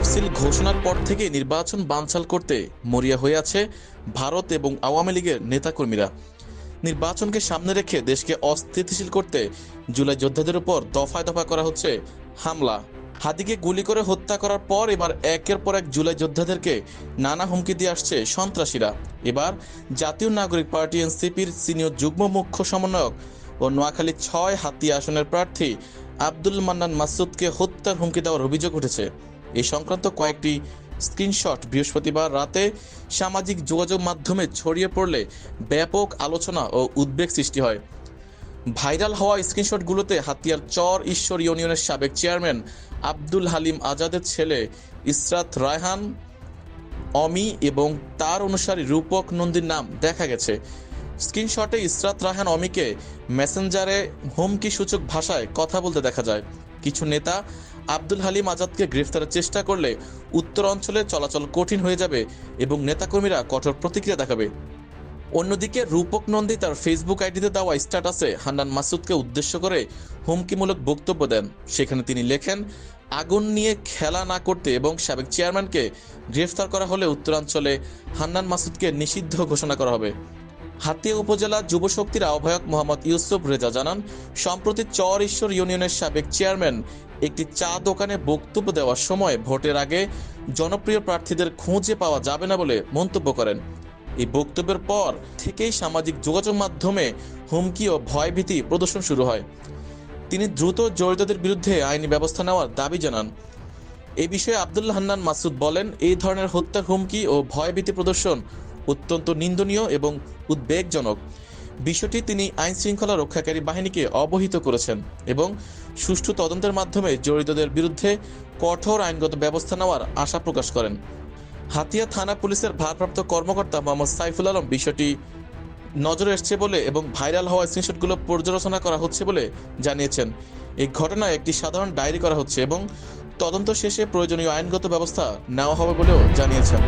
তফসিল ঘোষণার পর থেকে নির্বাচন বানচাল করতে মরিয়া হয়ে আছে ভারত এবং আওয়ামী লীগের নেতাকর্মীরা। নির্বাচনকে সামনে রেখে দেশকে অস্থিতিশীল করতে জুলাই যোদ্ধাদের উপর দফায় দফা করা হচ্ছে হামলা। হাদিকে গুলি করে হত্যা করার পর এবার একের পর এক জুলাই যোদ্ধাদেরকে নানা হুমকি দিয়ে আসছে সন্ত্রাসীরা। এবার জাতীয় নাগরিক পার্টি এনসিপির সিনিয়র যুগ্ম মুখ্য সমন্বয়ক ও নোয়াখালী ৬ হাতিয়া আসনের প্রার্থী আব্দুল মান্নান মাসুদকে হত্যার হুমকি দেওয়ার অভিযোগ উঠেছে। এই সংক্রান্ত কয়েকটি স্ক্রিনশট বৃহস্পতিবার রাতে সামাজিক যোগাযোগ মাধ্যমে ছড়িয়ে পড়লে ব্যাপক আলোচনা ও উদ্বেগ সৃষ্টি হয়। ভাইরাল হওয়া স্ক্রিনশটগুলোতে হাতিয়ার চর ঈশ্বর ইউনিয়নের সাবেক চেয়ারম্যান আব্দুল হালিম আজাদের ছেলে ইসরাত রায়হান অমি এবং তার অনুসারী রূপক নন্দীর নাম দেখা গেছে। স্ক্রিনশটে ইসরাত রায়হান অমিকে মেসেঞ্জারে হুমকি সূচক ভাষায় কথা বলতে দেখা যায়। কিছু নেতা আব্দুল হালিম আজাদকে গ্রেফতারের চেষ্টা করলে উত্তর অঞ্চলে চলাচল কঠিন হয়ে যাবে এবং নেতাকর্মীরা কঠোর প্রতিক্রিয়া দেখাবে। অন্যদিকে রূপক নন্দী তার ফেসবুক আইডিতে দেওয়া স্ট্যাটাসে হান্নান মাসুদকে উদ্দেশ্য করে হুমকিমূলক বক্তব্য দেন। সেখানে তিনি লেখেন, আগুন নিয়ে খেলা না করতে এবং সাবেক চেয়ারম্যানকে গ্রেফতার করা হলে উত্তরাঞ্চলে হান্নান মাসুদকে নিষিদ্ধ ঘোষণা করা হবে। হাতিয়া উপজেলা যুব শক্তির আহ্বায়ক মোহাম্মদ ইউসুফ রেজা জানান, সম্প্রতি চর ঈশ্বর ইউনিয়নের সাবেক চেয়ারম্যান একটি চা দোকানে বক্তব্য দেওয়ার সময় ভোটের আগে জনপ্রিয় প্রার্থীদের খুঁজে পাওয়া যাবে না বলে মন্তব্য করেন। এই বক্তব্যের পর থেকেই সামাজিক যোগাযোগ মাধ্যমে হুমকি ও ভয়ভীতি প্রদর্শন শুরু হয়। তিনি দ্রুত জড়িতদের বিরুদ্ধে আইনি ব্যবস্থা নেওয়ার দাবি জানান। এই বিষয়ে আব্দুল হান্নান মাসুদ বলেন, এই ধরনের হত্যার হুমকি ও ভয়ভীতি প্রদর্শন অত্যন্ত নিন্দনীয় এবং উদ্বেগজনক। বিষয়টি তিনি আইন শৃঙ্খলা রক্ষাকারী বাহিনীকে অবহিত করেছেন এবং সুষ্ঠু তদন্তের মাধ্যমে জড়িতদের বিরুদ্ধে কঠোর আইনগত ব্যবস্থা নেওয়ার আশা প্রকাশ করেন। হাতিয়া থানা পুলিশের ভারপ্রাপ্ত কর্মকর্তা মোহাম্মদ সাইফুল আলম বিষয়টি নজরে এসছে বলে এবং ভাইরাল হওয়া স্ক্রিনশটগুলো পর্যালোচনা করা হচ্ছে বলে জানিয়েছেন। এই ঘটনায় একটি সাধারণ ডায়েরি করা হচ্ছে এবং তদন্ত শেষে প্রয়োজনীয় আইনগত ব্যবস্থা নেওয়া হবে বলেও জানিয়েছেন।